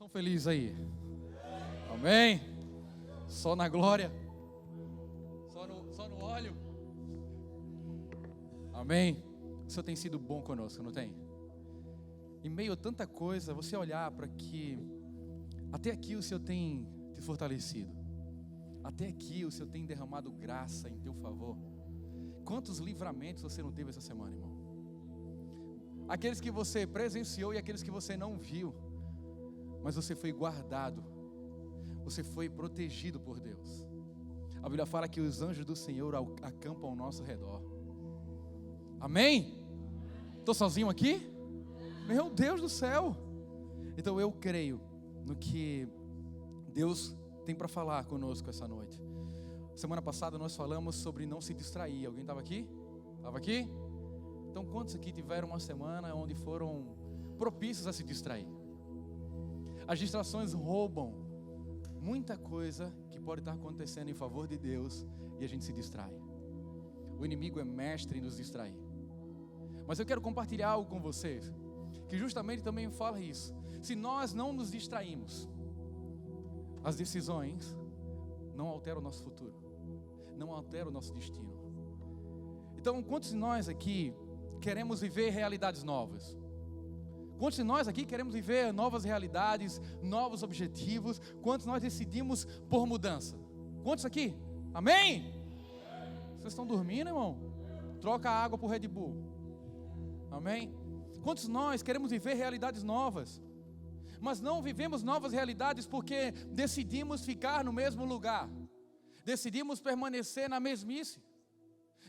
Estão felizes aí? Amém? Só na glória? Só no óleo? Amém? O Senhor tem sido bom conosco, não tem? Em meio a tanta coisa, você olhar para que até aqui o Senhor tem te fortalecido. Até aqui o Senhor tem derramado graça em teu favor. Quantos livramentos você não teve essa semana, irmão? Aqueles que você presenciou e aqueles que você não viu. Mas você foi guardado. Você foi protegido por Deus. A Bíblia fala que os anjos do Senhor acampam ao nosso redor. Amém? Estou sozinho aqui? Meu Deus do céu! Então eu creio no que Deus tem para falar conosco essa noite. Semana passada nós falamos sobre não se distrair. Alguém estava aqui? Estava aqui? Então quantos aqui tiveram uma semana onde foram propícios a se distrair? As distrações roubam muita coisa que pode estar acontecendo em favor de Deus e a gente se distrai. O inimigo é mestre em nos distrair. Mas eu quero compartilhar algo com vocês, que justamente também fala isso. Se nós não nos distraímos, as decisões não alteram o nosso futuro, não alteram o nosso destino. Então, quantos de nós aqui queremos viver realidades novas? Quantos de nós aqui queremos viver novas realidades, novos objetivos? Quantos de nós decidimos por mudança? Quantos aqui? Amém? Vocês estão dormindo, irmão? Troca a água por Red Bull. Amém? Quantos de nós queremos viver realidades novas? Mas não vivemos novas realidades porque decidimos ficar no mesmo lugar. Decidimos permanecer na mesmice.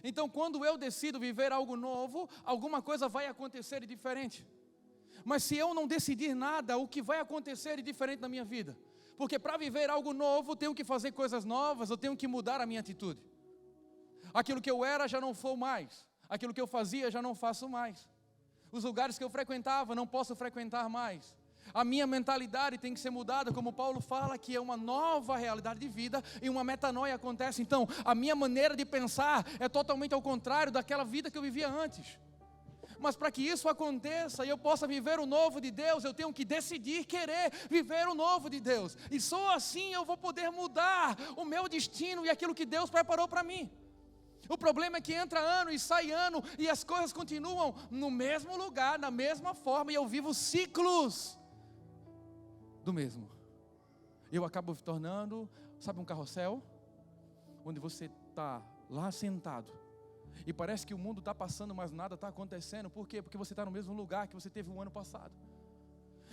Então, quando eu decido viver algo novo, alguma coisa vai acontecer de diferente. Mas se eu não decidir nada, o que vai acontecer de diferente na minha vida? Porque para viver algo novo, eu tenho que fazer coisas novas, eu tenho que mudar a minha atitude. Aquilo que eu era já não sou mais. Aquilo que eu fazia já não faço mais. Os lugares que eu frequentava, não posso frequentar mais. A minha mentalidade tem que ser mudada, como Paulo fala, que é uma nova realidade de vida e uma metanoia acontece. Então, a minha maneira de pensar é totalmente ao contrário daquela vida que eu vivia antes. Mas para que isso aconteça e eu possa viver o novo de Deus, eu tenho que decidir querer viver o novo de Deus. E só assim eu vou poder mudar o meu destino e aquilo que Deus preparou para mim. O problema é que entra ano e sai ano e as coisas continuam no mesmo lugar, na mesma forma, e eu vivo ciclos do mesmo. Eu acabo me tornando, sabe, um carrossel? Onde você está lá sentado e parece que o mundo está passando, mas nada está acontecendo. Por quê? Porque você está no mesmo lugar que você teve o ano passado.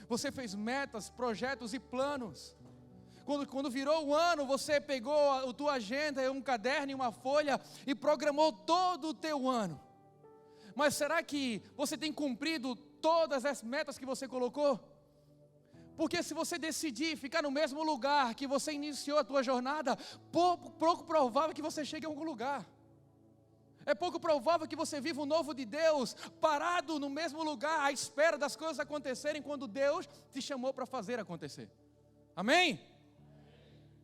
Você fez metas, projetos e planos. Quando virou o ano, você pegou a tua agenda, um caderno e uma folha e programou todo o teu ano. Mas será que você tem cumprido todas as metas que você colocou? Porque se você decidir ficar no mesmo lugar que você iniciou a tua jornada, pouco provável que você chegue a algum lugar. É pouco provável que você viva o novo de Deus, parado no mesmo lugar, à espera das coisas acontecerem, quando Deus te chamou para fazer acontecer. Amém?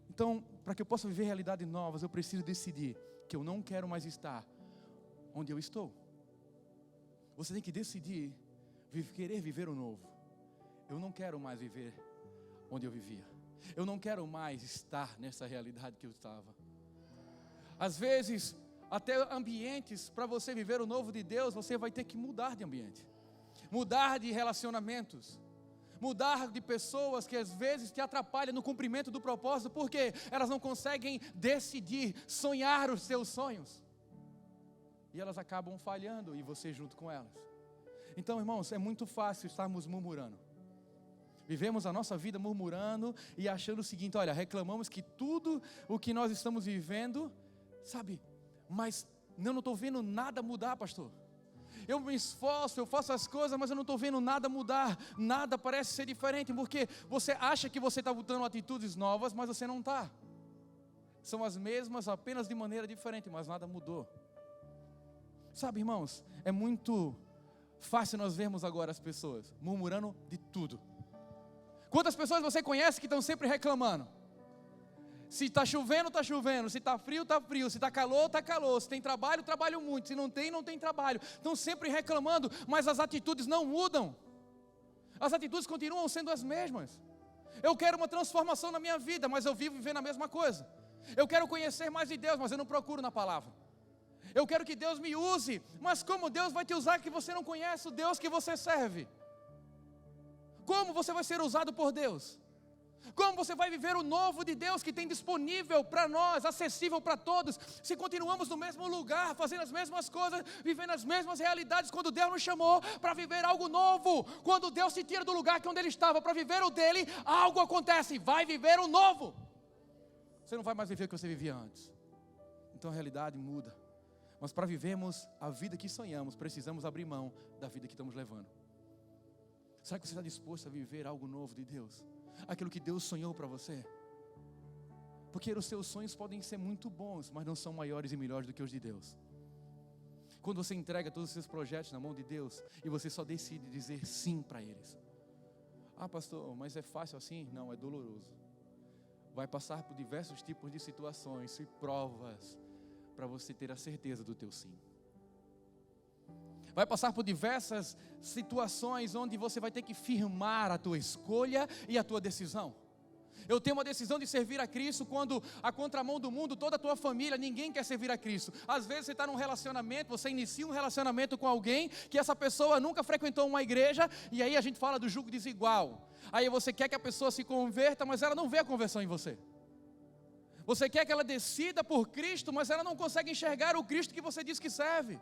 Então, para que eu possa viver realidades novas, eu preciso decidir que eu não quero mais estar onde eu estou. Você tem que decidir querer viver o novo. Eu não quero mais viver onde eu vivia. Eu não quero mais estar nessa realidade que eu estava. Às vezes, até ambientes, para você viver o novo de Deus, você vai ter que mudar de ambiente. Mudar de relacionamentos. Mudar de pessoas que às vezes te atrapalham no cumprimento do propósito, porque elas não conseguem decidir, sonhar os seus sonhos. E elas acabam falhando e você junto com elas. Então, irmãos, é muito fácil estarmos murmurando. Vivemos a nossa vida murmurando e achando o seguinte: olha, reclamamos que tudo o que nós estamos vivendo, sabe, mas eu não estou vendo nada mudar, pastor. Eu me esforço, eu faço as coisas, mas eu não estou vendo nada mudar. Nada parece ser diferente, porque você acha que você está botando atitudes novas, mas você não está. São as mesmas, apenas de maneira diferente, mas nada mudou. Sabe, irmãos, é muito fácil nós vermos agora as pessoas murmurando de tudo. Quantas pessoas você conhece que estão sempre reclamando? Se está chovendo, está chovendo. Se está frio, está frio. Se está calor, está calor. Se tem trabalho, trabalho muito. Se não tem, não tem trabalho. Estão sempre reclamando, mas as atitudes não mudam. As atitudes continuam sendo as mesmas. Eu quero uma transformação na minha vida, mas eu vivo vivendo a mesma coisa. Eu quero conhecer mais de Deus, mas eu não procuro na palavra. Eu quero que Deus me use, mas como Deus vai te usar que você não conhece o Deus que você serve? Como você vai ser usado por Deus? Como você vai viver o novo de Deus que tem disponível para nós, acessível para todos, se continuamos no mesmo lugar, fazendo as mesmas coisas, vivendo as mesmas realidades, quando Deus nos chamou para viver algo novo? Quando Deus te tira do lugar que onde Ele estava para viver o dele, algo acontece, vai viver o novo. Você não vai mais viver o que você vivia antes. Então a realidade muda. Mas para vivermos a vida que sonhamos, precisamos abrir mão da vida que estamos levando. Será que você está disposto a viver algo novo de Deus? Aquilo que Deus sonhou para você? Porque os seus sonhos podem ser muito bons, mas não são maiores e melhores do que os de Deus. Quando você entrega todos os seus projetos na mão de Deus e você só decide dizer sim para eles. Ah, pastor, mas é fácil assim? Não, é doloroso. Vai passar por diversos tipos de situações e provas para você ter a certeza do teu sim. Vai passar por diversas situações onde você vai ter que firmar a tua escolha e a tua decisão. Eu tenho uma decisão de servir a Cristo quando a contramão do mundo, toda a tua família, ninguém quer servir a Cristo. Às vezes você está num relacionamento, você inicia um relacionamento com alguém que essa pessoa nunca frequentou uma igreja, e aí a gente fala do jugo desigual. Aí você quer que a pessoa se converta, mas ela não vê a conversão em você. Você quer que ela decida por Cristo, mas ela não consegue enxergar o Cristo que você diz que serve.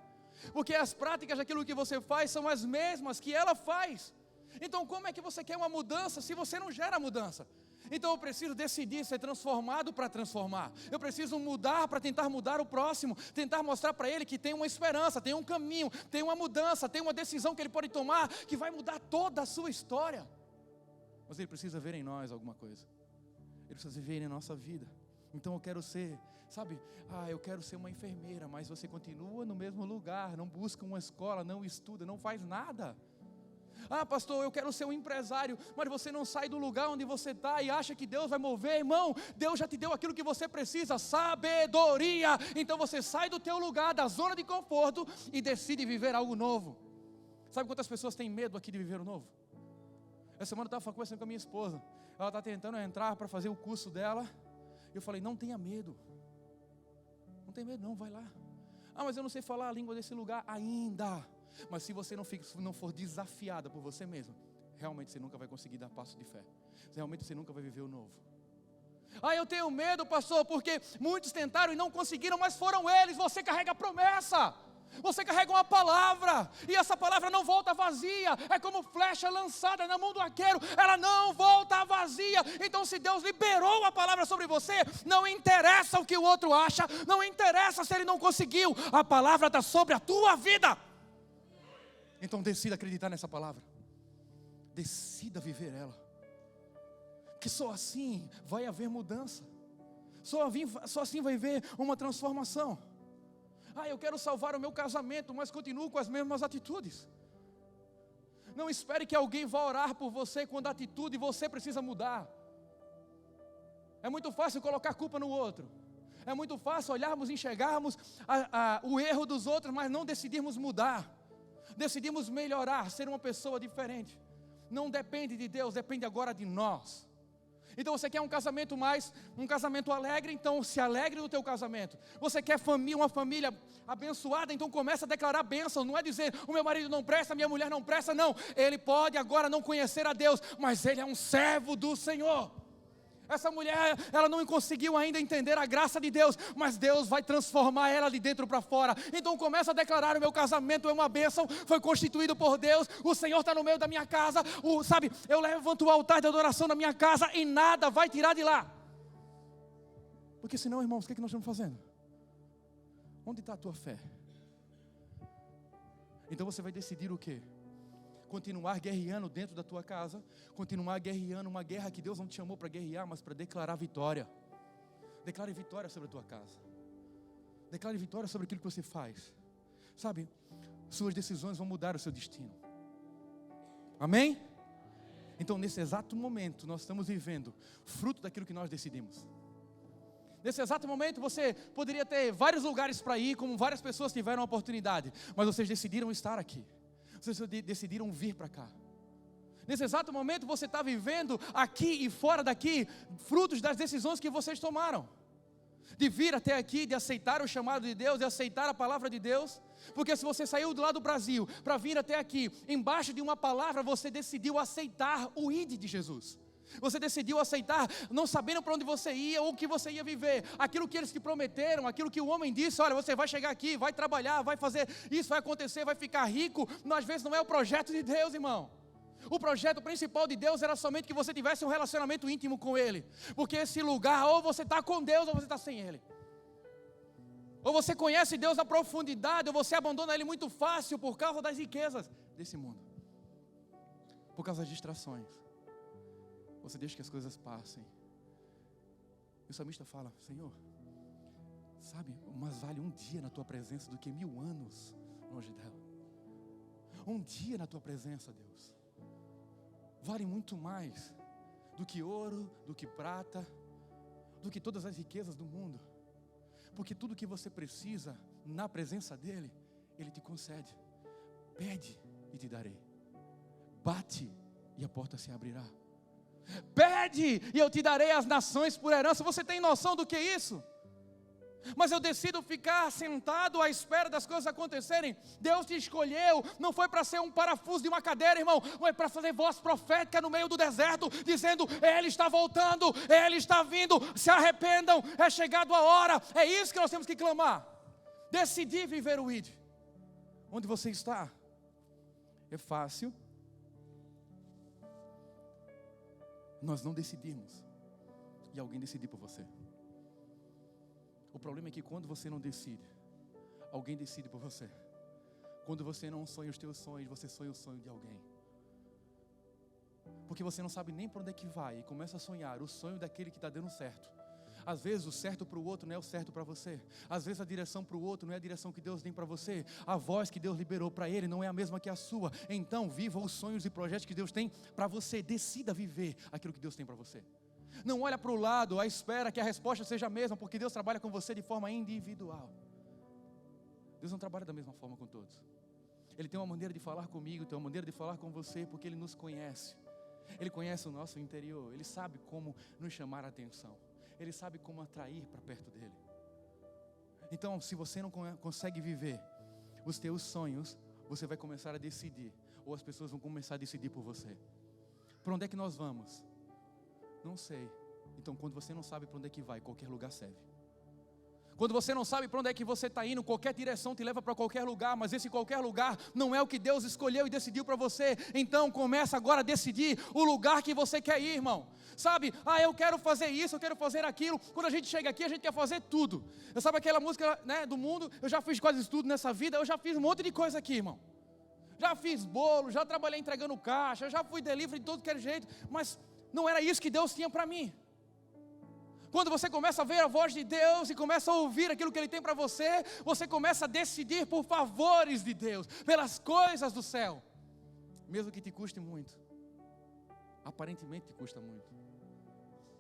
Porque as práticas daquilo que você faz são as mesmas que ela faz. Então como é que você quer uma mudança se você não gera mudança? Então eu preciso decidir ser transformado para transformar. Eu preciso mudar para tentar mudar o próximo. Tentar mostrar para ele que tem uma esperança, tem um caminho, tem uma mudança, tem uma decisão que ele pode tomar que vai mudar toda a sua história. Mas ele precisa ver em nós alguma coisa. Ele precisa ver em nossa vida. Então eu quero ser, sabe, eu quero ser uma enfermeira, mas você continua no mesmo lugar, não busca uma escola, não estuda, não faz nada. Ah, pastor, eu quero ser um empresário, mas você não sai do lugar onde você está e acha que Deus vai mover, irmão. Deus já te deu aquilo que você precisa, sabedoria. Então você sai do teu lugar, da zona de conforto e decide viver algo novo. Sabe quantas pessoas têm medo aqui de viver o novo? Essa semana eu estava conversando com a minha esposa, ela está tentando entrar para fazer o curso dela. Eu falei, não tenha medo. Não tem medo não, vai lá. Ah, mas eu não sei falar a língua desse lugar ainda. Mas se você não for desafiada por você mesmo, realmente você nunca vai conseguir dar passo de fé. Realmente você nunca vai viver o novo. Ah, eu tenho medo, pastor, porque muitos tentaram e não conseguiram, mas foram eles. Você carrega a promessa. Você carrega uma palavra, e essa palavra não volta vazia. É como flecha lançada na mão do arqueiro, ela não volta vazia. Então se Deus liberou a palavra sobre você, não interessa o que o outro acha, não interessa se ele não conseguiu, a palavra está sobre a tua vida. Então decida acreditar nessa palavra, decida viver ela, que só assim vai haver mudança, só assim vai haver uma transformação. Ah, eu quero salvar o meu casamento, mas continuo com as mesmas atitudes. Não espere que alguém vá orar por você quando a atitude você precisa mudar. É muito fácil colocar culpa no outro. É muito fácil olharmos e enxergarmos o erro dos outros, mas não decidirmos mudar. Decidimos melhorar, ser uma pessoa diferente. Não depende de Deus, depende agora de nós. Então você quer um casamento alegre, então se alegre no teu casamento. Você quer uma família abençoada, então começa a declarar bênção. Não é dizer, o meu marido não presta, minha mulher não presta, não. Ele pode agora não conhecer a Deus, mas ele é um servo do Senhor. Essa mulher, ela não conseguiu ainda entender a graça de Deus, mas Deus vai transformar ela de dentro para fora. Então começa a declarar, o meu casamento é uma bênção, foi constituído por Deus, o Senhor está no meio da minha casa, eu levanto o altar de adoração na minha casa e nada vai tirar de lá. Porque senão, irmãos, o que é que nós estamos fazendo? Onde está a tua fé? Então você vai decidir o quê? Continuar guerreando dentro da tua casa, continuar guerreando uma guerra que Deus não te chamou para guerrear, mas para declarar vitória. Declare vitória sobre a tua casa. Declare vitória sobre aquilo que você faz. Sabe, suas decisões vão mudar o seu destino. Amém? Então nesse exato momento nós estamos vivendo fruto daquilo que nós decidimos. Nesse exato momento você poderia ter vários lugares para ir, como várias pessoas tiveram a oportunidade, mas vocês decidiram estar aqui. Vocês decidiram vir para cá. Nesse exato momento você está vivendo aqui e fora daqui, frutos das decisões que vocês tomaram. De vir até aqui, de aceitar o chamado de Deus, de aceitar a palavra de Deus. Porque se você saiu do lado do Brasil para vir até aqui, embaixo de uma palavra, você decidiu aceitar o ID de Jesus. Você decidiu aceitar, não sabendo para onde você ia ou o que você ia viver. Aquilo que eles te prometeram, aquilo que o homem disse: olha, você vai chegar aqui, vai trabalhar, vai fazer isso, vai acontecer, vai ficar rico. Às vezes não é o projeto de Deus, irmão. O projeto principal de Deus era somente que você tivesse um relacionamento íntimo com Ele. Porque esse lugar, ou você está com Deus, ou você está sem Ele. Ou você conhece Deus na profundidade, ou você abandona Ele muito fácil por causa das riquezas desse mundo. Por causa das distrações. Você deixa que as coisas passem. E o salmista fala: Senhor, sabe, mas vale um dia na Tua presença do que 1000 anos longe dela. Um dia na Tua presença, Deus, vale muito mais do que ouro, do que prata, do que todas as riquezas do mundo. Porque tudo que você precisa na presença dEle, Ele te concede. Pede e te darei. Bate e a porta se abrirá. Pede e eu te darei as nações por herança. Você tem noção do que é isso? Mas eu decido ficar sentado à espera das coisas acontecerem. Deus te escolheu, não foi para ser um parafuso de uma cadeira, irmão, foi para fazer voz profética no meio do deserto, dizendo: Ele está voltando, Ele está vindo, se arrependam, é chegado a hora. É isso que nós temos que clamar. Decidir viver o ID. Onde você está? É fácil nós não decidirmos e alguém decidir por você. O problema é que quando você não decide, alguém decide por você. Quando você não sonha os teus sonhos, você sonha o sonho de alguém. Porque você não sabe nem para onde é que vai e começa a sonhar o sonho daquele que está dando certo. Às vezes o certo para o outro não é o certo para você. Às vezes a direção para o outro não é a direção que Deus tem para você. A voz que Deus liberou para ele não é a mesma que a sua. Então viva os sonhos e projetos que Deus tem para você. Decida viver aquilo que Deus tem para você. Não olha para o lado à espera que a resposta seja a mesma, porque Deus trabalha com você de forma individual. Deus não trabalha da mesma forma com todos. Ele tem uma maneira de falar comigo, tem uma maneira de falar com você, porque Ele nos conhece. Ele conhece o nosso interior, Ele sabe como nos chamar a atenção. Ele sabe como atrair para perto dEle. Então, se você não consegue viver os teus sonhos, você vai começar a decidir, ou as pessoas vão começar a decidir por você. Para onde é que nós vamos? Não sei. Então, quando você não sabe para onde é que vai, qualquer lugar serve. Quando você não sabe para onde é que você está indo, qualquer direção te leva para qualquer lugar, mas esse qualquer lugar não é o que Deus escolheu e decidiu para você. Então começa agora a decidir o lugar que você quer ir, irmão. Sabe, eu quero fazer isso, eu quero fazer aquilo. Quando a gente chega aqui, a gente quer fazer tudo. Sabe aquela música, né, do mundo? Eu já fiz quase tudo nessa vida, eu já fiz um monte de coisa aqui, irmão. Já fiz bolo, já trabalhei entregando caixa, já fui delivery de todo aquele jeito, mas não era isso que Deus tinha para mim. Quando você começa a ver a voz de Deus e começa a ouvir aquilo que Ele tem para você, você começa a decidir por favores de Deus, pelas coisas do céu, mesmo que te custe muito. Aparentemente te custa muito,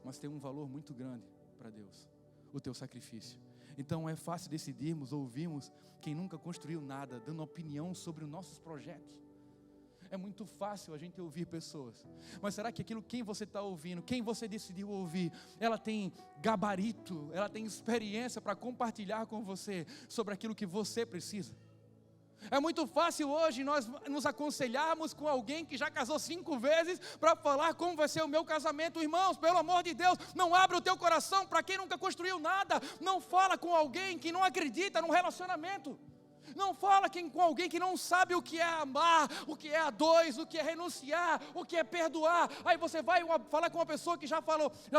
mas tem um valor muito grande para Deus, o teu sacrifício. Então é fácil decidirmos, ouvirmos quem nunca construiu nada, dando opinião sobre os nossos projetos. É muito fácil a gente ouvir pessoas, mas será que quem você está ouvindo, quem você decidiu ouvir, ela tem gabarito, ela tem experiência para compartilhar com você sobre aquilo que você precisa? É muito fácil hoje nós nos aconselharmos com alguém que já casou 5 vezes para falar como vai ser o meu casamento. Irmãos, pelo amor de Deus, não abre o teu coração para quem nunca construiu nada. Não fala com alguém que não acredita num relacionamento. Não fala com alguém que não sabe o que é amar, o que é a dois, o que é renunciar, o que é perdoar. Aí você vai falar com uma pessoa que já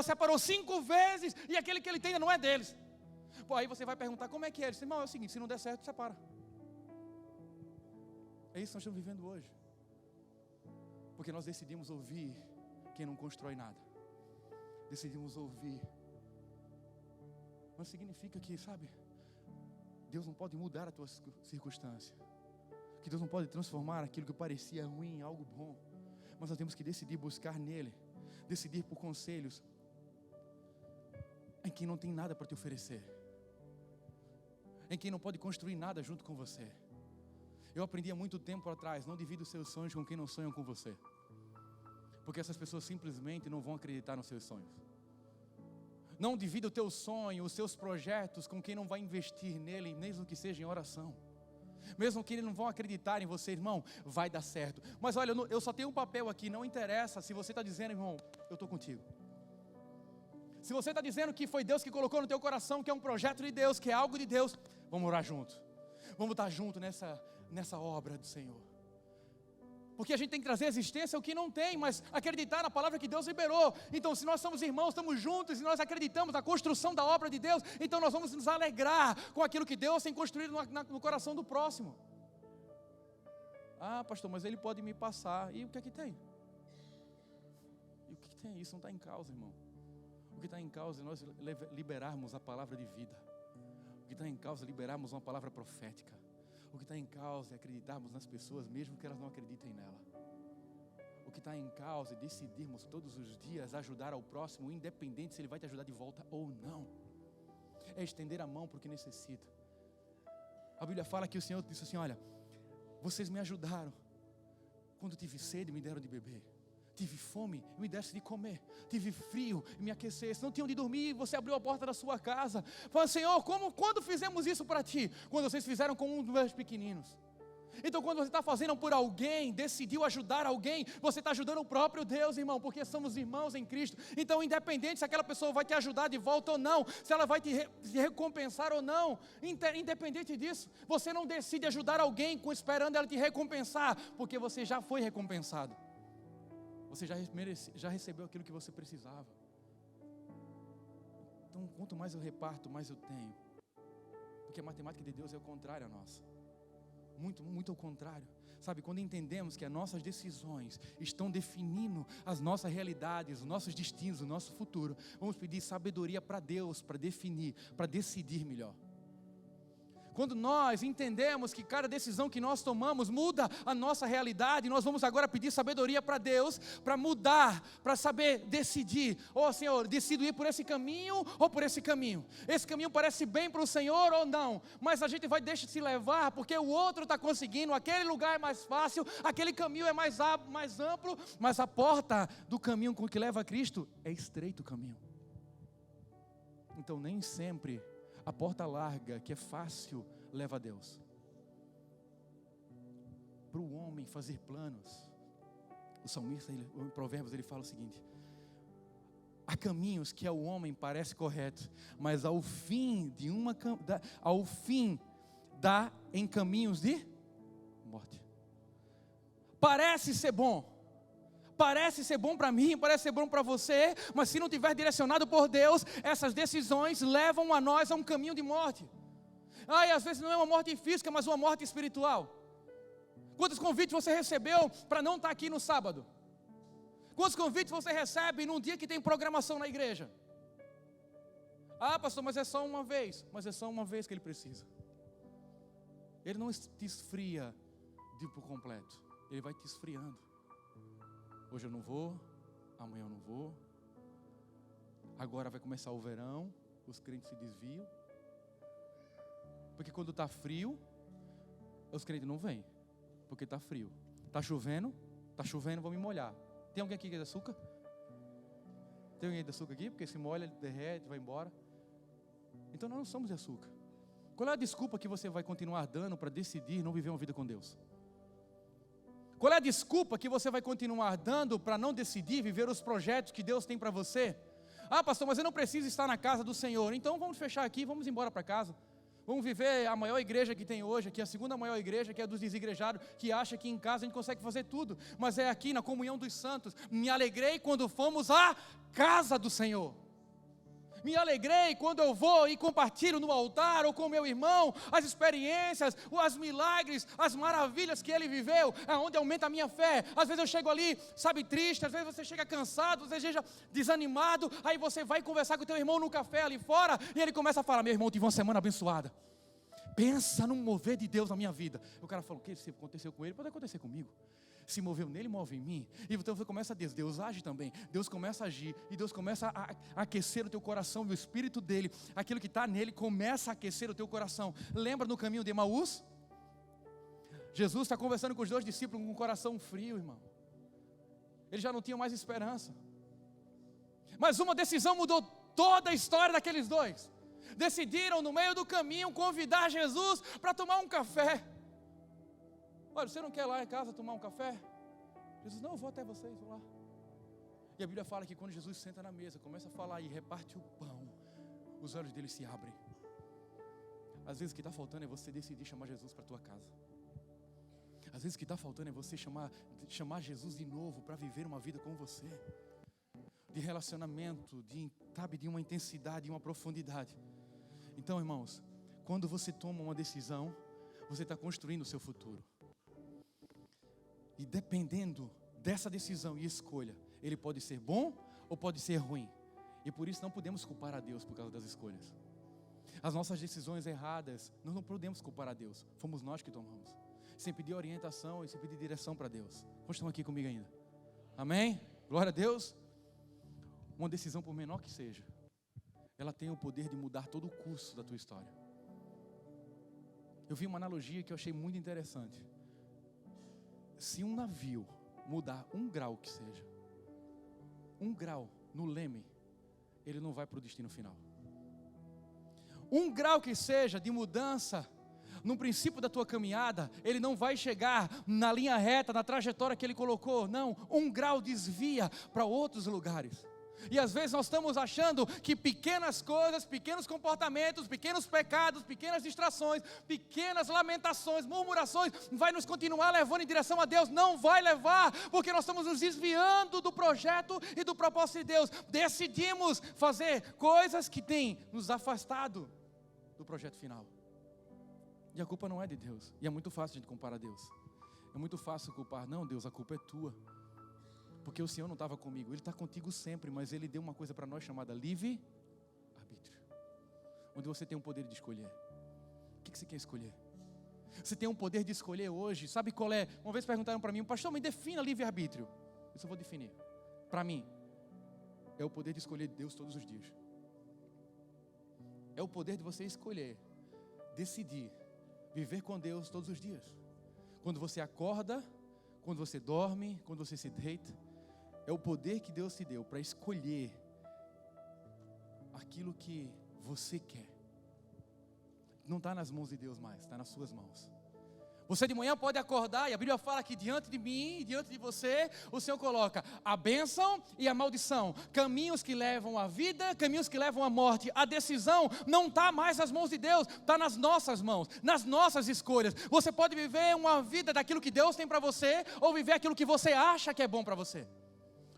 separou 5 vezes e aquele que ele tem não é deles. Pô, aí você vai perguntar como é que é. Ele diz: irmão, é o seguinte, se não der certo, separa. É isso que nós estamos vivendo hoje. Porque nós decidimos ouvir quem não constrói nada. Decidimos ouvir. Não significa que, sabe, Deus não pode mudar a tua circunstância, que Deus não pode transformar aquilo que parecia ruim em algo bom, mas nós temos que decidir buscar nele, decidir por conselhos em quem não tem nada para te oferecer, em quem não pode construir nada junto com você. Eu aprendi há muito tempo atrás: não divida os seus sonhos com quem não sonha com você. Porque essas pessoas simplesmente não vão acreditar nos seus sonhos. Não divida o teu sonho, os seus projetos com quem não vai investir nele, mesmo que seja em oração. Mesmo que eles não vão acreditar em você, irmão, vai dar certo. Mas olha, eu só tenho um papel aqui, não interessa se você está dizendo, irmão, eu estou contigo. Se você está dizendo que foi Deus que colocou no teu coração, que é um projeto de Deus, que é algo de Deus, vamos orar junto. Vamos estar junto nessa obra do Senhor. Porque a gente tem que trazer à existência o que não tem, mas acreditar na palavra que Deus liberou. Então, se nós somos irmãos, estamos juntos, e nós acreditamos na construção da obra de Deus, então nós vamos nos alegrar com aquilo que Deus tem construído no coração do próximo. Ah, pastor, mas ele pode me passar. E o que é que tem? E o que tem? Isso não está em causa, irmão. O que está em causa é nós liberarmos a palavra de vida. O que está em causa é liberarmos uma palavra profética. O que está em causa é acreditarmos nas pessoas, mesmo que elas não acreditem nela. O que está em causa é decidirmos todos os dias ajudar ao próximo, independente se ele vai te ajudar de volta ou não. É estender a mão para o que necessita. A Bíblia fala que o Senhor disse assim, olha, vocês me ajudaram. Quando tive sede, me deram de beber. Tive fome, me desse de comer. Tive frio, me aquecesse. Não tinha onde dormir, você abriu a porta da sua casa. Fala, Senhor, quando fizemos isso para ti? Quando vocês fizeram com um dos meus pequeninos. Então quando você está fazendo por alguém, decidiu ajudar alguém, você está ajudando o próprio Deus, irmão, porque somos irmãos em Cristo. Então independente se aquela pessoa vai te ajudar de volta ou não, se ela vai te recompensar ou não, independente disso, você não decide ajudar alguém esperando ela te recompensar, porque você já foi recompensado. Você já recebeu aquilo que você precisava. Então, quanto mais eu reparto, mais eu tenho. Porque a matemática de Deus é o contrário à nossa. Muito, muito ao contrário. Sabe, quando entendemos que as nossas decisões estão definindo as nossas realidades, os nossos destinos, o nosso futuro, vamos pedir sabedoria para Deus, para definir, para decidir melhor. Quando nós entendemos que cada decisão que nós tomamos muda a nossa realidade, nós vamos agora pedir sabedoria para Deus, para mudar, para saber decidir. Oh Senhor, decido ir por esse caminho ou por esse caminho. Esse caminho parece bem para o Senhor ou não, mas a gente vai deixar se levar porque o outro está conseguindo, aquele lugar é mais fácil, aquele caminho é mais amplo, mas a porta do caminho que leva a Cristo é estreito o caminho. Então nem sempre a porta larga, que é fácil, leva a Deus. Para o homem fazer planos, o salmista, em Provérbios, ele fala o seguinte: há caminhos que ao homem parece correto, mas ao fim dá em caminhos de morte. Parece ser bom. Parece ser bom para mim, parece ser bom para você, mas se não tiver direcionado por Deus, essas decisões levam a nós a um caminho de morte. E às vezes não é uma morte física, mas uma morte espiritual. Quantos convites você recebeu para não estar aqui no sábado? Quantos convites você recebe num dia que tem programação na igreja? Ah, pastor, mas é só uma vez. Mas é só uma vez que ele precisa. Ele não te esfria por completo, ele vai te esfriando. Hoje eu não vou, amanhã eu não vou. Agora vai começar o verão, os crentes se desviam. Porque quando está frio, os crentes não vêm, porque está frio. Está chovendo, vou me molhar. Tem alguém aqui que é de açúcar? Tem alguém de açúcar aqui? Porque se molha, ele derrete, vai embora. Então nós não somos de açúcar. Qual é a desculpa que você vai continuar dando para decidir não viver uma vida com Deus? Qual é a desculpa que você vai continuar dando para não decidir viver os projetos que Deus tem para você? Ah, pastor, mas eu não preciso estar na casa do Senhor. Então vamos fechar aqui, vamos embora para casa. Vamos viver a maior igreja que tem hoje, que é a segunda maior igreja, que é a dos desigrejados, que acha que em casa a gente consegue fazer tudo. Mas é aqui na comunhão dos santos. Me alegrei quando fomos à casa do Senhor. Me alegrei quando eu vou e compartilho no altar ou com meu irmão as experiências, os milagres, as maravilhas que ele viveu, é onde aumenta a minha fé. Às vezes eu chego ali, sabe, triste, às vezes você chega cansado, às vezes chega desanimado, aí você vai conversar com o teu irmão no café ali fora e ele começa a falar: meu irmão, tive uma semana abençoada. Pensa num mover de Deus na minha vida. O cara fala: o que aconteceu com ele? Pode acontecer comigo. Se moveu nele, move em mim. E então você começa a Deus age também. Deus começa a agir. E Deus começa a aquecer o teu coração. E o Espírito dele, aquilo que está nele, começa a aquecer o teu coração. Lembra no caminho de Emaús? Jesus está conversando com os dois discípulos com o coração frio, irmão. Eles já não tinham mais esperança. Mas uma decisão mudou toda a história daqueles dois. Decidiram no meio do caminho convidar Jesus para tomar um café. Olha, você não quer ir lá em casa tomar um café? Jesus, não, eu vou até vocês, vou lá. E a Bíblia fala que quando Jesus senta na mesa, começa a falar e reparte o pão, os olhos dele se abrem. Às vezes o que está faltando é você decidir chamar Jesus para a tua casa. Às vezes o que está faltando é você chamar Jesus de novo para viver uma vida com você. De relacionamento, de uma intensidade, de uma profundidade. Então, irmãos, quando você toma uma decisão, você está construindo o seu futuro. E dependendo dessa decisão e escolha, ele pode ser bom ou pode ser ruim. E por isso não podemos culpar a Deus por causa das escolhas. As nossas decisões erradas, nós não podemos culpar a Deus. Fomos nós que tomamos. Sem pedir orientação e sem pedir direção para Deus. Quantos estão aqui comigo ainda? Amém? Glória a Deus. Uma decisão, por menor que seja, ela tem o poder de mudar todo o curso da tua história. Eu vi uma analogia que eu achei muito interessante. Se um navio mudar 1 grau que seja, 1 grau no leme, ele não vai para o destino final. 1 grau que seja de mudança no princípio da tua caminhada, ele não vai chegar na linha reta, na trajetória que ele colocou. Não, 1 grau desvia para outros lugares. E às vezes nós estamos achando que pequenas coisas, pequenos comportamentos, pequenos pecados, pequenas distrações, pequenas lamentações, murmurações, vai nos continuar levando em direção a Deus. Não vai levar, porque nós estamos nos desviando do projeto e do propósito de Deus. Decidimos fazer coisas que têm nos afastado do projeto final. E a culpa não é de Deus. E é muito fácil a gente culpar a Deus. É muito fácil culpar. Não, Deus, a culpa é tua. Porque o Senhor não estava comigo. Ele está contigo sempre, mas Ele deu uma coisa para nós chamada livre-arbítrio. Onde você tem o poder de escolher. O que você quer escolher? Você tem um poder de escolher hoje. Sabe qual é? Uma vez perguntaram para mim, pastor, me defina livre-arbítrio. Isso eu vou definir. Para mim, é o poder de escolher Deus todos os dias. É o poder de você escolher, decidir, viver com Deus todos os dias. Quando você acorda, quando você dorme, quando você se deita, é o poder que Deus te deu para escolher aquilo que você quer. Não está nas mãos de Deus mais, está nas suas mãos. Você de manhã pode acordar e a Bíblia fala que diante de mim, diante de você, o Senhor coloca a bênção e a maldição. Caminhos que levam à vida, caminhos que levam à morte. A decisão não está mais nas mãos de Deus, está nas nossas mãos, nas nossas escolhas. Você pode viver uma vida daquilo que Deus tem para você, ou viver aquilo que você acha que é bom para você.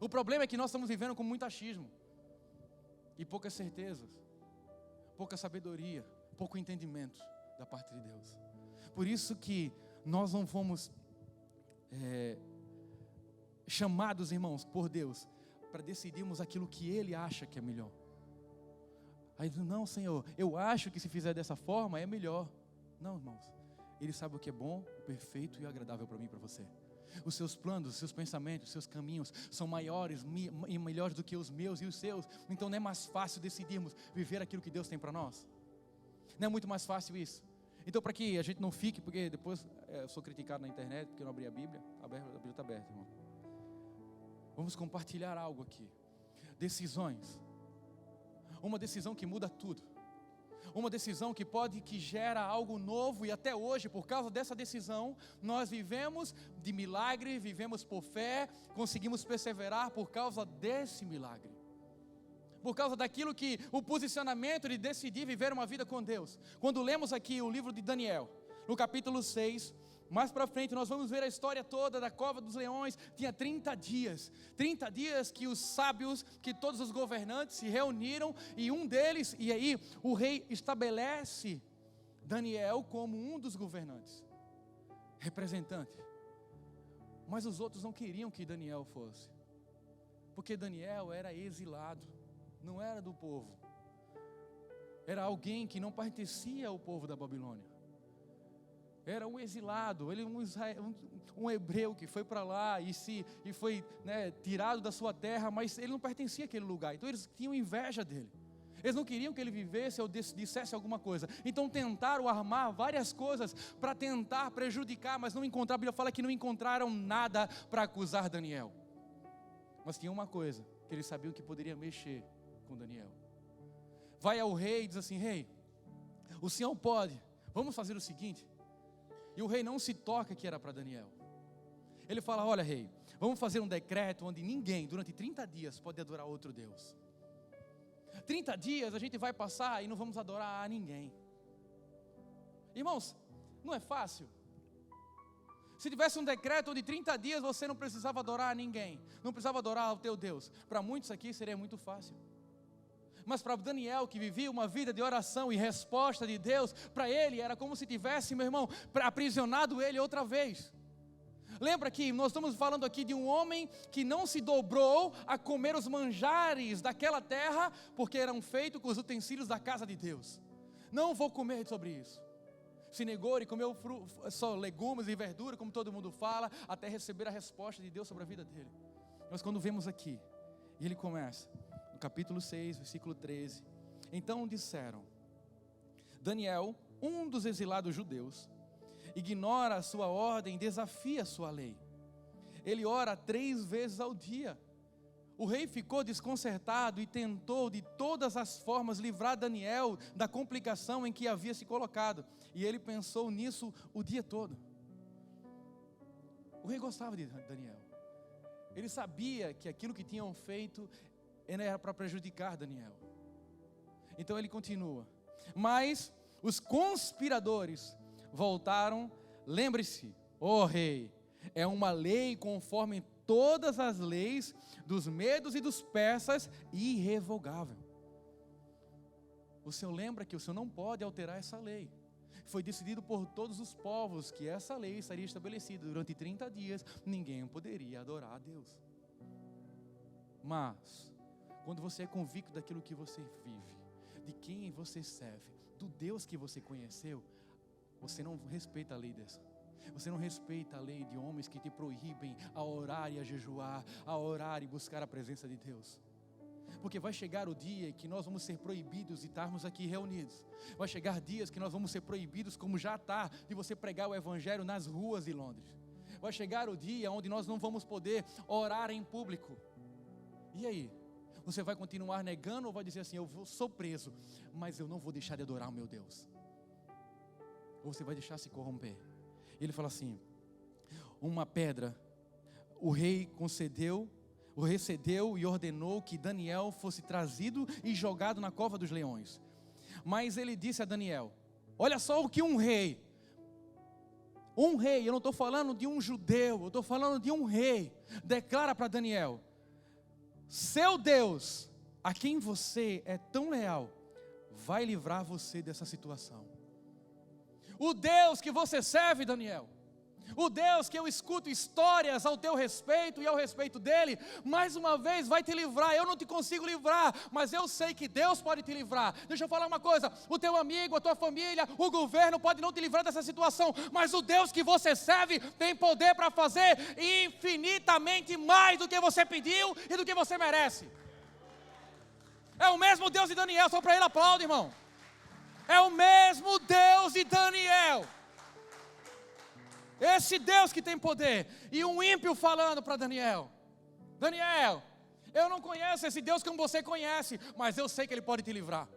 O problema é que nós estamos vivendo com muito achismo. E poucas certezas, pouca sabedoria, pouco entendimento da parte de Deus. Por isso que nós não fomos chamados, irmãos, por Deus, para decidirmos aquilo que Ele acha que é melhor. Aí, não, Senhor, eu acho que se fizer dessa forma é melhor. Não, irmãos, Ele sabe o que é bom, o perfeito e o agradável para mim e para você. Os seus planos, os seus pensamentos, os seus caminhos são maiores e melhores do que os meus e os seus. Então não é mais fácil decidirmos viver aquilo que Deus tem para nós? Não é muito mais fácil isso? Então, para que a gente não fique, porque depois eu sou criticado na internet, porque eu não abri a Bíblia. A Bíblia está aberta, irmão. Vamos compartilhar algo aqui. Decisões. Uma decisão que muda tudo. Uma decisão que gera algo novo. E até hoje, por causa dessa decisão, nós vivemos de milagre, vivemos por fé, conseguimos perseverar por causa desse milagre. Por causa daquilo que, o posicionamento de decidir viver uma vida com Deus. Quando lemos aqui o livro de Daniel, no capítulo 6, mais para frente nós vamos ver a história toda da cova dos leões. Tinha 30 dias, 30 dias que os sábios, que todos os governantes se reuniram, e um deles, e aí o rei estabelece Daniel como um dos governantes, representante. Mas os outros não queriam que Daniel fosse, porque Daniel era exilado, não era do povo, era alguém que não pertencia ao povo da Babilônia, era um exilado, ele um hebreu que foi para lá e foi tirado da sua terra, mas ele não pertencia àquele lugar, então eles tinham inveja dele, eles não queriam que ele vivesse ou dissesse alguma coisa, então tentaram armar várias coisas para tentar prejudicar, mas não encontraram. A Bíblia fala que não encontraram nada para acusar Daniel. Mas tinha uma coisa, que eles sabiam que poderia mexer com Daniel. Vai ao rei e diz assim: rei, o senhor pode, vamos fazer o seguinte. E o rei não se toca que era para Daniel. Ele fala: olha, rei, vamos fazer um decreto onde ninguém, durante 30 dias, pode adorar outro Deus. 30 dias a gente vai passar e não vamos adorar a ninguém. Irmãos, não é fácil? Se tivesse um decreto onde 30 dias você não precisava adorar a ninguém, não precisava adorar o teu Deus, para muitos aqui seria muito fácil. Mas para Daniel, que vivia uma vida de oração e resposta de Deus, para ele era como se tivesse, meu irmão, aprisionado ele outra vez. Lembra que nós estamos falando aqui de um homem que não se dobrou a comer os manjares daquela terra, porque eram feitos com os utensílios da casa de Deus. Não vou comer sobre isso. Se negou e comeu só legumes e verdura, como todo mundo fala, até receber a resposta de Deus sobre a vida dele. Mas quando vemos aqui, e ele começa, no capítulo 6, versículo 13. Então disseram: Daniel, um dos exilados judeus, ignora a sua ordem, desafia a sua lei. Ele ora 3 vezes ao dia. O rei ficou desconcertado e tentou de todas as formas livrar Daniel da complicação em que havia se colocado. E ele pensou nisso o dia todo. O rei gostava de Daniel. Ele sabia que aquilo que tinham feito era para prejudicar Daniel. Então ele continua: mas os conspiradores voltaram. Lembre-se, ó rei, é uma lei conforme todas as leis dos medos e dos persas, irrevogável. O Senhor lembra que o Senhor não pode alterar essa lei. Foi decidido por todos os povos que essa lei estaria estabelecida. Durante 30 dias, ninguém poderia adorar a Deus. Mas, quando você é convicto daquilo que você vive, de quem você serve, do Deus que você conheceu, você não respeita a lei dessa. Você não respeita a lei de homens que te proíbem a orar e a jejuar, a orar e buscar a presença de Deus. Porque vai chegar o dia que nós vamos ser proibidos de estarmos aqui reunidos. Vai chegar dias que nós vamos ser proibidos, como já está, de você pregar o evangelho nas ruas de Londres. Vai chegar o dia onde nós não vamos poder orar em público. E aí? Você vai continuar negando ou vai dizer assim: eu sou preso, mas eu não vou deixar de adorar o meu Deus? Ou você vai deixar se corromper? Ele fala assim: uma pedra, o rei cedeu e ordenou que Daniel fosse trazido e jogado na cova dos leões. Mas ele disse a Daniel: olha só o que um rei, eu não estou falando de um judeu, eu estou falando de um rei, declara para Daniel: seu Deus, a quem você é tão leal, vai livrar você dessa situação. O Deus que você serve, Daniel, o Deus que eu escuto histórias ao teu respeito e ao respeito dele, mais uma vez vai te livrar. Eu não te consigo livrar, mas eu sei que Deus pode te livrar. Deixa eu falar uma coisa: o teu amigo, a tua família, o governo pode não te livrar dessa situação, mas o Deus que você serve tem poder para fazer infinitamente mais do que você pediu e do que você merece. É o mesmo Deus de Daniel, só para ele aplaude, irmão. É o mesmo Deus de Daniel. Esse Deus que tem poder. E um ímpio falando para Daniel: Daniel, eu não conheço esse Deus como você conhece, mas eu sei que Ele pode te livrar.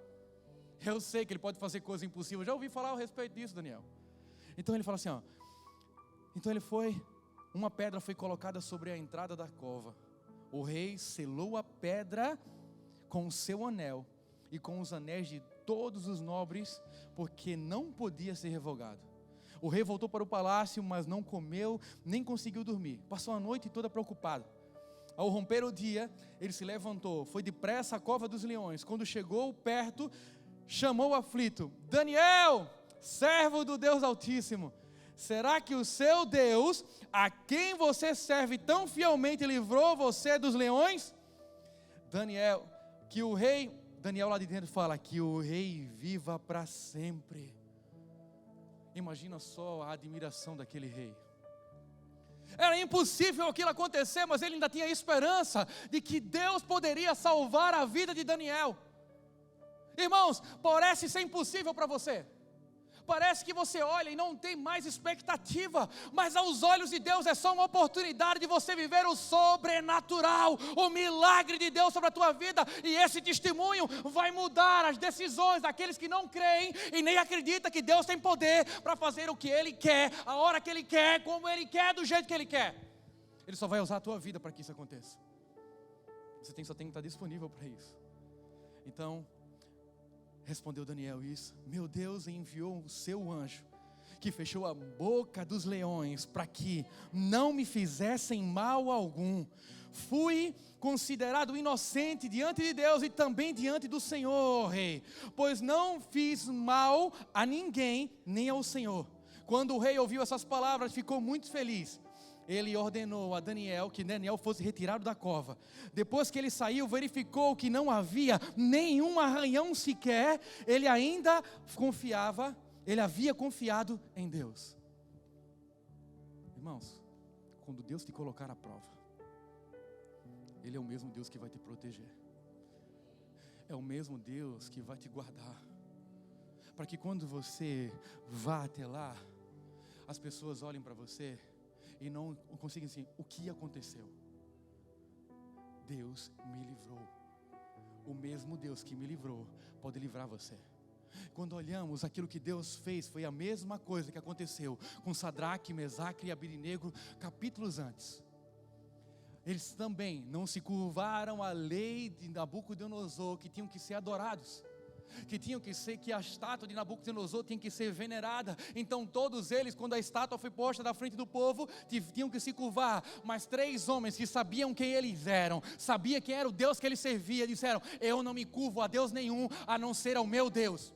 Eu sei que Ele pode fazer coisa impossível. Já ouvi falar a respeito disso, Daniel. Então ele fala assim, ó. Então uma pedra foi colocada sobre a entrada da cova. O rei selou a pedra com o seu anel e com os anéis de todos os nobres, porque não podia ser revogado. O rei voltou para o palácio, mas não comeu, nem conseguiu dormir. Passou a noite toda preocupado. Ao romper o dia, ele se levantou, foi depressa à cova dos leões. Quando chegou perto, chamou o aflito: Daniel, servo do Deus Altíssimo, será que o seu Deus, a quem você serve tão fielmente, livrou você dos leões? Daniel lá de dentro fala: que o rei viva para sempre. Imagina só a admiração daquele rei. Era impossível aquilo acontecer, mas ele ainda tinha esperança de que Deus poderia salvar a vida de Daniel. Irmãos, parece ser impossível para você. Parece que você olha e não tem mais expectativa, mas aos olhos de Deus é só uma oportunidade de você viver o sobrenatural, o milagre de Deus sobre a tua vida. E esse testemunho vai mudar as decisões daqueles que não creem e nem acreditam que Deus tem poder para fazer o que Ele quer, a hora que Ele quer, como Ele quer, do jeito que Ele quer. Ele só vai usar a tua vida para que isso aconteça. Você só tem que estar disponível para isso. Então, respondeu Daniel isso: meu Deus enviou o seu anjo, que fechou a boca dos leões, para que não me fizessem mal algum. Fui considerado inocente diante de Deus e também diante do Senhor, rei, pois não fiz mal a ninguém, nem ao Senhor. Quando o rei ouviu essas palavras, ficou muito feliz. Ele ordenou a Daniel que Daniel fosse retirado da cova. Depois que ele saiu, verificou que não havia nenhum arranhão sequer. Ele ainda confiava, ele havia confiado em Deus. Irmãos, quando Deus te colocar à prova, Ele é o mesmo Deus que vai te proteger. É o mesmo Deus que vai te guardar. Para que quando você vá até lá, as pessoas olhem para você e não consigam assim: o que aconteceu? Deus me livrou. O mesmo Deus que me livrou pode livrar você. Quando olhamos, aquilo que Deus fez foi a mesma coisa que aconteceu com Sadraque, Mesaque e Abednego capítulos antes. Eles também não se curvaram à lei de Nabucodonosor, que tinham que ser adorados, que a estátua de Nabucodonosor tinha que ser venerada. Então todos eles, quando a estátua foi posta na frente do povo, tinham que se curvar. Mas 3 homens que sabiam quem eles eram, sabiam quem era o Deus que eles serviam, disseram: eu não me curvo a Deus nenhum, a não ser ao meu Deus.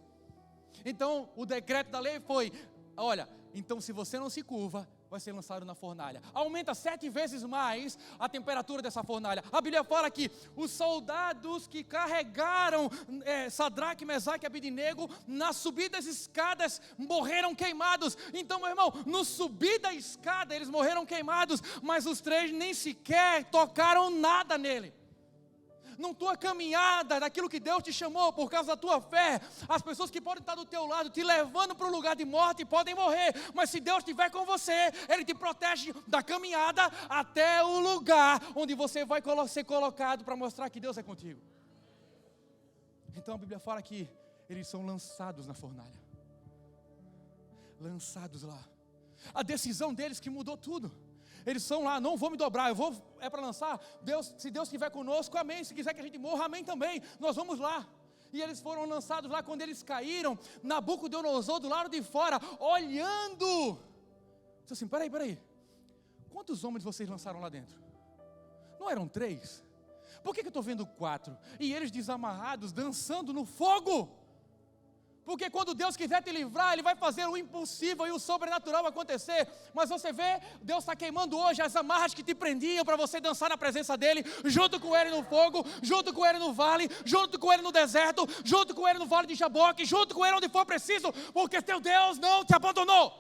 Então o decreto da lei foi: olha, então se você não se curva, vai ser lançado na fornalha. Aumenta 7 vezes mais a temperatura dessa fornalha. A Bíblia fala que os soldados que carregaram Sadraque, Mesaque e Abednego, na subida das escadas, morreram queimados. Então, meu irmão, no subir da escada eles morreram queimados, mas os 3 nem sequer tocaram nada nele. Na tua caminhada, daquilo que Deus te chamou, por causa da tua fé, as pessoas que podem estar do teu lado, te levando para um lugar de morte, podem morrer, mas se Deus estiver com você, Ele te protege da caminhada até o lugar onde você vai ser colocado, para mostrar que Deus é contigo. Então a Bíblia fala que eles são lançados na fornalha, lançados lá. A decisão deles que mudou tudo. Eles são lá: não vou me dobrar, é para lançar. Deus, se Deus estiver conosco, amém. Se quiser que a gente morra, amém também. Nós vamos lá. E eles foram lançados lá. Quando eles caíram, Nabucodonosor do lado de fora, olhando, disse assim: peraí, quantos homens vocês lançaram lá dentro? Não eram 3? Por que eu estou vendo 4? E eles desamarrados, dançando no fogo. Porque quando Deus quiser te livrar, Ele vai fazer o impossível e o sobrenatural acontecer. Mas você vê, Deus está queimando hoje as amarras que te prendiam para você dançar na presença dEle, junto com Ele no fogo, junto com Ele no vale, junto com Ele no deserto, junto com Ele no vale de Jaboque, junto com Ele onde for preciso, porque teu Deus não te abandonou.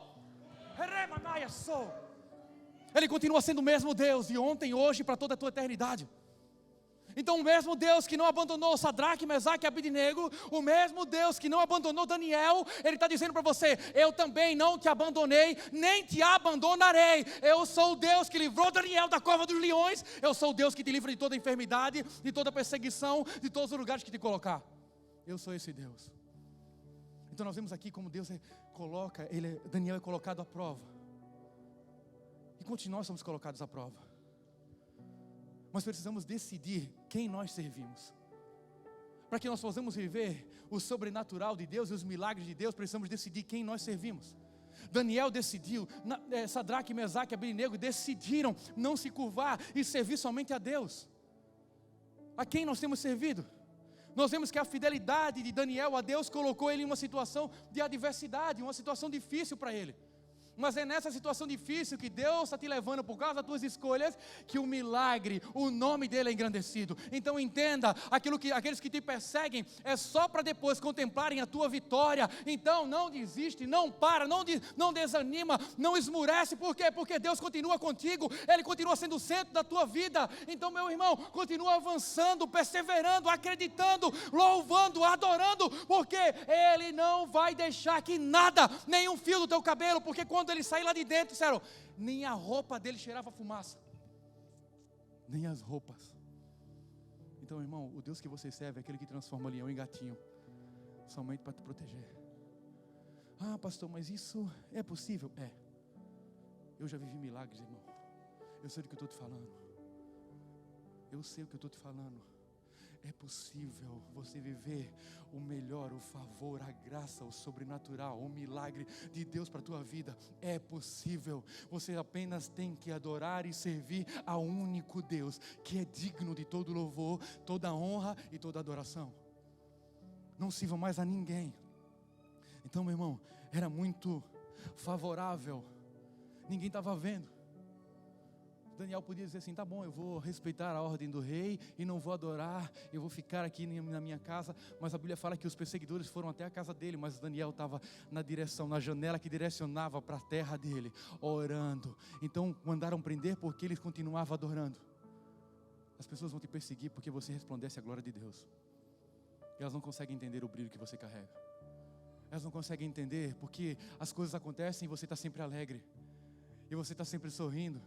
Ele continua sendo o mesmo Deus, de ontem, hoje e para toda a tua eternidade. Então o mesmo Deus que não abandonou Sadraque, Mesaque e Abednego, o mesmo Deus que não abandonou Daniel, Ele está dizendo para você: eu também não te abandonei, nem te abandonarei. Eu sou o Deus que livrou Daniel da cova dos leões. Eu sou o Deus que te livra de toda enfermidade, de toda perseguição, de todos os lugares que te colocar. Eu sou esse Deus. Então nós vemos aqui como Deus Daniel é colocado à prova. E continuamos somos colocados à prova. Mas precisamos decidir quem nós servimos. Para que nós possamos viver o sobrenatural de Deus e os milagres de Deus, precisamos decidir quem nós servimos. Daniel decidiu, Sadraque, Mesaque e Abednego decidiram não se curvar e servir somente a Deus. A quem nós temos servido? Nós vemos que a fidelidade de Daniel a Deus colocou ele em uma situação de adversidade, uma situação difícil para ele. Mas é nessa situação difícil que Deus está te levando por causa das tuas escolhas, que o milagre, o nome dele é engrandecido. Então entenda, aqueles que te perseguem é só para depois contemplarem a tua vitória. Então não desiste, não para, não desanima, não esmurece. Por quê? Porque Deus continua contigo, Ele continua sendo o centro da tua vida. Então, meu irmão, continua avançando, perseverando, acreditando, louvando, adorando, porque Ele não vai deixar que nada, nenhum fio do teu cabelo, porque quando ele sair lá de dentro, disseram, nem a roupa dele cheirava fumaça, nem as roupas. Então, irmão, o Deus que você serve é aquele que transforma o leão em gatinho, somente para te proteger. Ah, pastor, mas isso é possível? É. Eu já vivi milagres, irmão. Eu sei do que eu estou te falando. Eu sei o que eu estou te falando. É possível você viver o melhor, o favor, a graça, o sobrenatural, o milagre de Deus para a tua vida. É possível. Você apenas tem que adorar e servir ao único Deus, que é digno de todo louvor, toda honra e toda adoração. Não sirva mais a ninguém. Então, meu irmão, era muito favorável. Ninguém estava vendo. Daniel podia dizer assim, tá bom, eu vou respeitar a ordem do rei e não vou adorar, eu vou ficar aqui na minha casa. Mas a Bíblia fala que os perseguidores foram até a casa dele, mas Daniel estava na direção, na janela que direcionava para a terra dele, orando. Então mandaram prender porque ele continuava adorando. As pessoas vão te perseguir porque você resplandece a glória de Deus. Elas não conseguem entender o brilho que você carrega. Elas não conseguem entender porque as coisas acontecem e você está sempre alegre. E você está sempre sorrindo.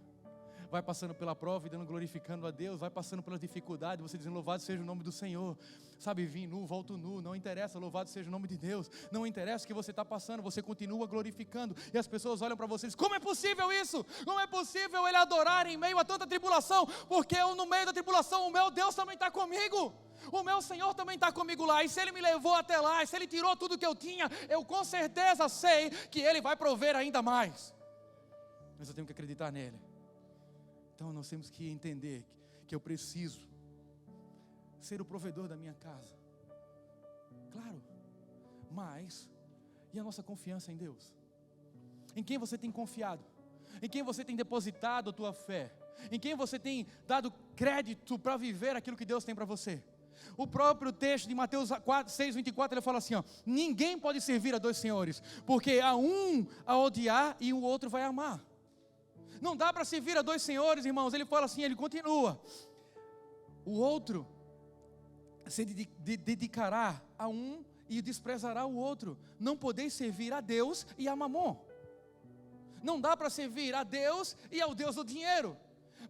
Vai passando pela prova e glorificando a Deus. Vai passando pela dificuldade, você dizendo, louvado seja o nome do Senhor. Sabe, vim nu, volto nu, não interessa, louvado seja o nome de Deus. Não interessa o que você está passando, você continua glorificando. E as pessoas olham para você e dizem, como é possível isso? Como é possível ele adorar em meio a tanta tribulação? Porque eu, no meio da tribulação, o meu Deus também está comigo. O meu Senhor também está comigo lá. E se Ele me levou até lá, e se Ele tirou tudo que eu tinha, eu com certeza sei que Ele vai prover ainda mais. Mas eu tenho que acreditar nele. Então nós temos que entender que eu preciso ser o provedor da minha casa. Claro, mas e a nossa confiança em Deus? Em quem você tem confiado? Em quem você tem depositado a tua fé? Em quem você tem dado crédito para viver aquilo que Deus tem para você? O próprio texto de Mateus 6:24, ele fala assim, ó, ninguém pode servir a dois senhores, porque a um a odiar e o outro vai amar. Não dá para servir a dois senhores, irmãos. Ele fala assim, ele continua. O outro se dedicará a um e desprezará o outro. Não podeis servir a Deus e a Mamon. Não dá para servir a Deus e ao Deus do dinheiro.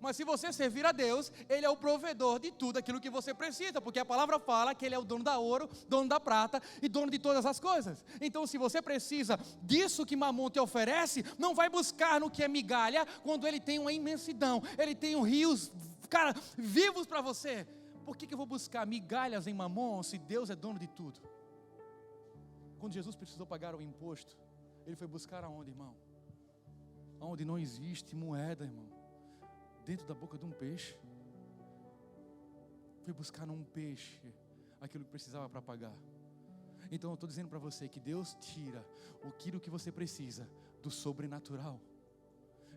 Mas se você servir a Deus, Ele é o provedor de tudo aquilo que você precisa, porque a palavra fala que Ele é o dono da ouro, dono da prata e dono de todas as coisas. Então se você precisa disso que Mamon te oferece, não vai buscar no que é migalha, quando Ele tem uma imensidão, Ele tem rios, cara, vivos para você. Por que eu vou buscar migalhas em Mamon, se Deus é dono de tudo? Quando Jesus precisou pagar o imposto, Ele foi buscar aonde, irmão? Onde não existe moeda, irmão. Dentro da boca de um peixe. Foi buscar num peixe aquilo que precisava para pagar. Então eu estou dizendo para você que Deus tira aquilo que você precisa do sobrenatural.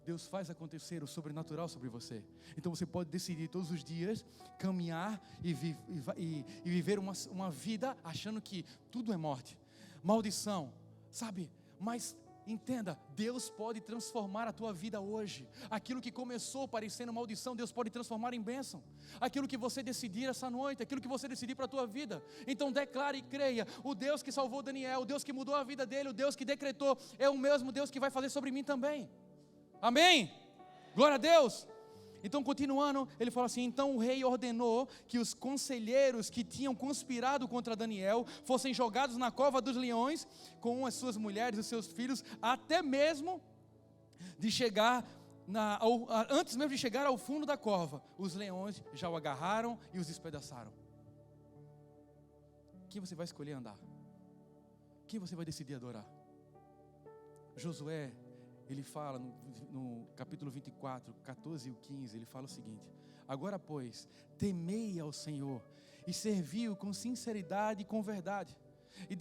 Deus faz acontecer o sobrenatural sobre você. Então você pode decidir todos os dias caminhar e viver uma vida achando que tudo é morte, maldição, sabe? Mas entenda, Deus pode transformar a tua vida hoje. Aquilo que começou parecendo maldição, Deus pode transformar em bênção. Aquilo que você decidir essa noite, aquilo que você decidir para a tua vida. Então declare e creia, o Deus que salvou Daniel, o Deus que mudou a vida dele, o Deus que decretou, é o mesmo Deus que vai fazer sobre mim também. Amém? Glória a Deus. Então continuando, ele fala assim, então o rei ordenou que os conselheiros que tinham conspirado contra Daniel fossem jogados na cova dos leões com as suas mulheres e os seus filhos, até mesmo de chegar antes mesmo de chegar ao fundo da cova, os leões já o agarraram e os despedaçaram. Quem você vai escolher andar? Quem você vai decidir adorar? Josué, ele fala no capítulo 24, 14 e 15, ele fala o seguinte: agora pois, temei ao Senhor e servi-o com sinceridade e com verdade, e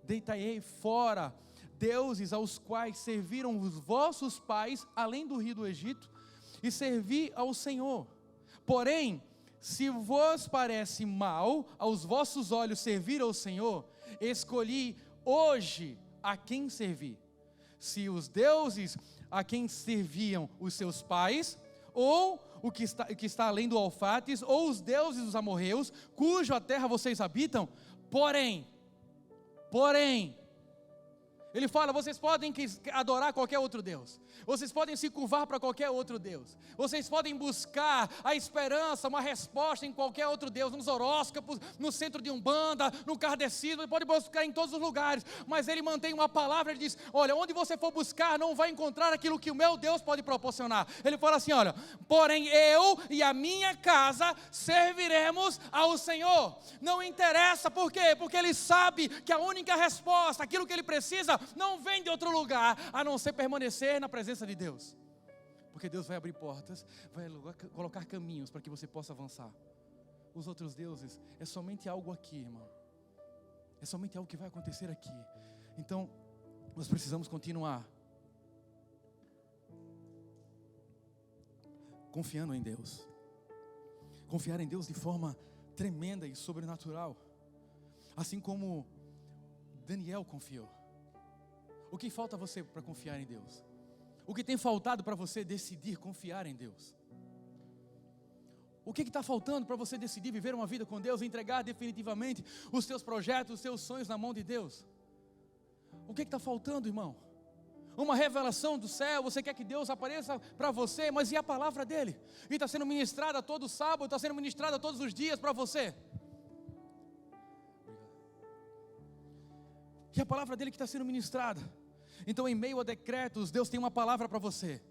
deitai fora deuses aos quais serviram os vossos pais, além do rio do Egito, e servi ao Senhor. Porém, se vos parece mal aos vossos olhos servir ao Senhor, escolhi hoje a quem servir. Se os deuses a quem serviam os seus pais, ou o que está além do Eufrates, ou os deuses dos amorreus, cuja terra vocês habitam. Porém, ele fala, vocês podem adorar qualquer outro Deus, vocês podem se curvar para qualquer outro Deus, vocês podem buscar a esperança, uma resposta em qualquer outro Deus, nos horóscopos, no centro de Umbanda, no kardecismo, pode buscar em todos os lugares, mas ele mantém uma palavra, ele diz, olha, onde você for buscar, não vai encontrar aquilo que o meu Deus pode proporcionar. Ele fala assim, olha, porém eu e a minha casa serviremos ao Senhor. Não interessa, por quê? Porque ele sabe que a única resposta, aquilo que ele precisa, não vem de outro lugar, a não ser permanecer na presença de Deus. Porque Deus vai abrir portas, vai colocar caminhos para que você possa avançar. Os outros deuses é somente algo aqui, irmão. É somente algo que vai acontecer aqui. Então, nós precisamos continuar confiando em Deus. Confiar em Deus de forma tremenda e sobrenatural. Assim como Daniel confiou. O que falta a você para confiar em Deus? O que tem faltado para você decidir confiar em Deus? O que está faltando para você decidir viver uma vida com Deus, entregar definitivamente os seus projetos, os seus sonhos na mão de Deus? O que está faltando, irmão? Uma revelação do céu, você quer que Deus apareça para você, mas e a palavra dele? E está sendo ministrada todo sábado, está sendo ministrada todos os dias para você. E a palavra dele que está sendo ministrada. Então, em meio a decretos, Deus tem uma palavra para você.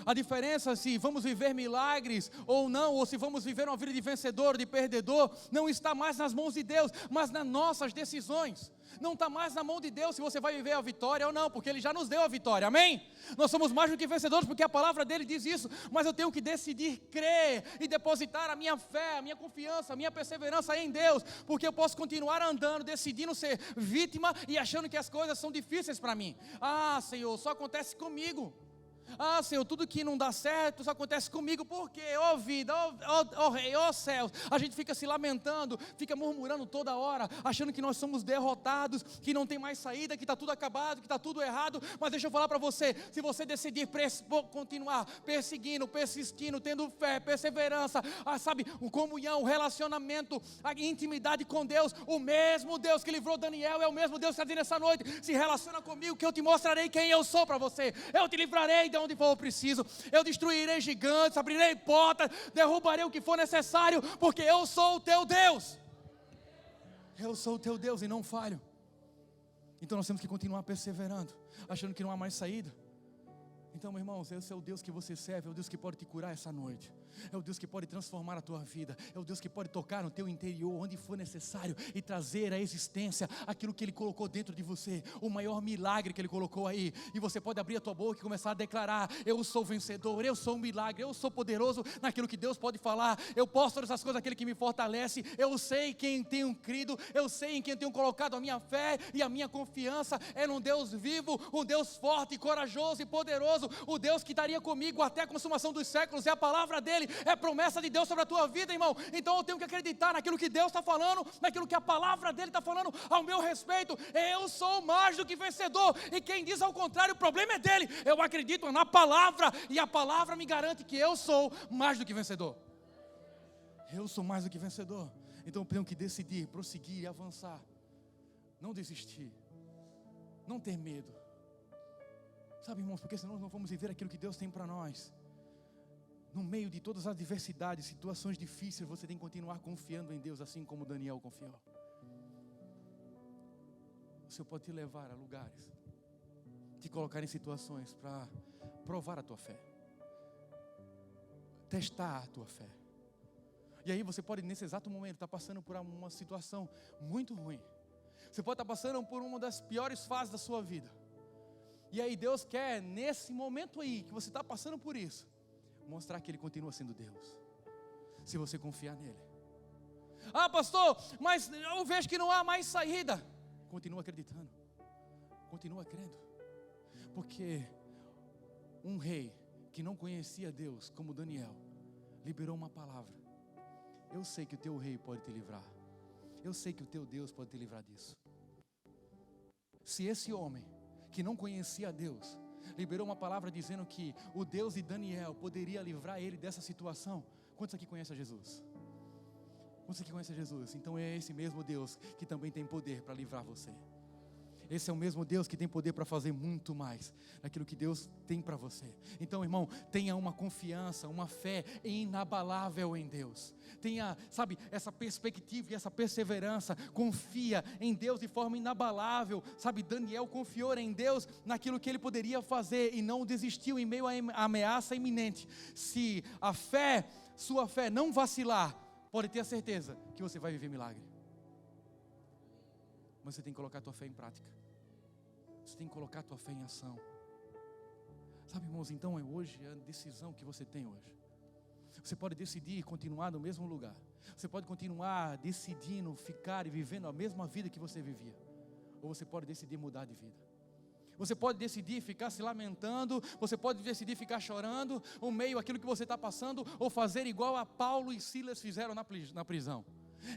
A diferença se vamos viver milagres ou não, ou se vamos viver uma vida de vencedor, de perdedor, não está mais nas mãos de Deus, mas nas nossas decisões. Não está mais na mão de Deus se você vai viver a vitória ou não, porque Ele já nos deu a vitória, amém? Nós somos mais do que vencedores, porque a palavra dele diz isso, mas eu tenho que decidir crer e depositar a minha fé, a minha confiança, a minha perseverança em Deus, porque eu posso continuar andando, decidindo ser vítima e achando que as coisas são difíceis para mim. Ah, Senhor, só acontece comigo. Ah, Senhor, tudo que não dá certo só acontece comigo. Por quê? Ó vida, ó rei, ó céus. A gente fica se lamentando, fica murmurando toda hora, achando que nós somos derrotados, que não tem mais saída, que está tudo acabado, que está tudo errado. Mas deixa eu falar para você, se você decidir continuar perseguindo, persistindo, tendo fé, perseverança, sabe, comunhão, relacionamento, a intimidade com Deus, o mesmo Deus que livrou Daniel é o mesmo Deus que está dizendo essa noite, se relaciona comigo que eu te mostrarei quem eu sou para você. Eu te livrarei de onde for preciso, eu destruirei gigantes, abrirei portas, derrubarei o que for necessário, porque eu sou o teu Deus. Eu sou o teu Deus e não falho. Então nós temos que continuar perseverando, achando que não há mais saída. Então, meus irmãos, esse é o Deus que você serve, é o Deus que pode te curar essa noite, é o Deus que pode transformar a tua vida, é o Deus que pode tocar no teu interior, onde for necessário, e trazer à existência aquilo que Ele colocou dentro de você, o maior milagre que Ele colocou aí. E você pode abrir a tua boca e começar a declarar: eu sou vencedor, eu sou um milagre, eu sou poderoso naquilo que Deus pode falar, eu posso todas essas coisas naquele que me fortalece, eu sei quem tenho crido, eu sei em quem tenho colocado a minha fé e a minha confiança, é num Deus vivo, um Deus forte, corajoso e poderoso, o Deus que estaria comigo até a consumação dos séculos. É a palavra dele, é a promessa de Deus sobre a tua vida, irmão. Então eu tenho que acreditar naquilo que Deus está falando, naquilo que a palavra dele está falando ao meu respeito. Eu sou mais do que vencedor, e quem diz ao contrário, o problema é dele. Eu acredito na palavra, e a palavra me garante que eu sou mais do que vencedor. Eu sou mais do que vencedor. Então eu tenho que decidir, prosseguir e avançar, não desistir, não ter medo. Sabe, irmãos, porque senão nós não vamos viver aquilo que Deus tem para nós. No meio de todas as adversidades, situações difíceis, você tem que continuar confiando em Deus, assim como Daniel confiou. O Senhor pode te levar a lugares, te colocar em situações para provar a tua fé, testar a tua fé. E aí você pode, nesse exato momento, estar passando por uma situação muito ruim. Você pode estar passando por uma das piores fases da sua vida. E aí Deus quer, nesse momento aí, que você está passando por isso, mostrar que Ele continua sendo Deus, se você confiar nele. Ah, pastor, mas eu vejo que não há mais saída. Continua acreditando, continua crendo. Porque um rei que não conhecia Deus, como Daniel, liberou uma palavra. Eu sei que o teu rei pode te livrar. Eu sei que o teu Deus pode te livrar disso. Se esse homem, que não conhecia Deus, liberou uma palavra dizendo que o Deus de Daniel poderia livrar ele dessa situação, quantos aqui conhecem a Jesus? Quantos aqui conhecem a Jesus? Então é esse mesmo Deus que também tem poder para livrar você. Esse é o mesmo Deus que tem poder para fazer muito mais daquilo que Deus tem para você. Então, irmão, tenha uma confiança, uma fé inabalável em Deus. Tenha, sabe, essa perspectiva e essa perseverança. Confia em Deus de forma inabalável. Sabe, Daniel confiou em Deus naquilo que ele poderia fazer e não desistiu em meio à ameaça iminente. Se a fé, sua fé não vacilar, pode ter a certeza que você vai viver milagre. Mas você tem que colocar a tua fé em prática. Você tem que colocar a tua fé em ação. Sabe, irmãos, então é hoje a decisão que você tem hoje. Você pode decidir continuar no mesmo lugar. Você pode continuar decidindo ficar e vivendo a mesma vida que você vivia. Ou você pode decidir mudar de vida. Você pode decidir ficar se lamentando. Você pode decidir ficar chorando no meio daquilo que você está passando. Ou fazer igual a Paulo e Silas fizeram na prisão.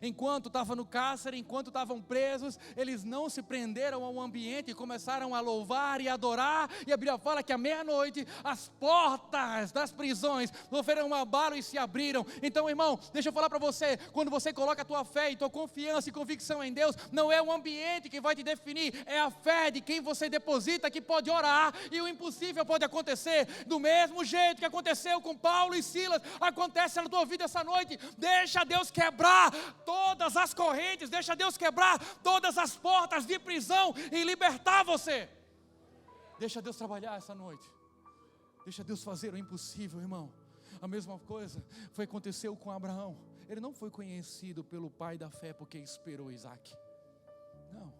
Enquanto estavam no cárcere, enquanto estavam presos, eles não se prenderam ao ambiente e começaram a louvar e adorar. E a Bíblia fala que à meia-noite as portas das prisões sofreram um abalo e se abriram. Então, irmão, deixa eu falar para você, quando você coloca a tua fé e tua confiança e convicção em Deus, não é o ambiente que vai te definir, é a fé de quem você deposita que pode orar e o impossível pode acontecer. Do mesmo jeito que aconteceu com Paulo e Silas, acontece na tua vida essa noite. Deixa Deus quebrar todas as correntes, deixa Deus quebrar todas as portas de prisão e libertar você. Deixa Deus trabalhar essa noite. Deixa Deus fazer o impossível, irmão. A mesma coisa aconteceu com Abraão. Ele não foi conhecido pelo pai da fé porque esperou Isaac. Não.